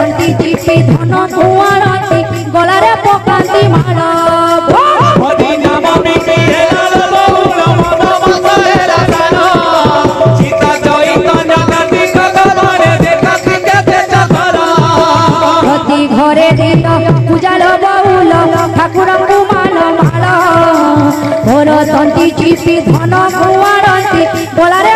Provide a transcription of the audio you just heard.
तंती चिपी धन कुआरती गलारे पकाती माल हरि नाम मिटे लाल बहुल मन बसहेला सार सीता चैतन्य गति गगने देखती केते चकर प्रति घरे दिन पूजाल बहुल ठाकुर को माल माल भोर तंती चिपी धन कुआरती गलारे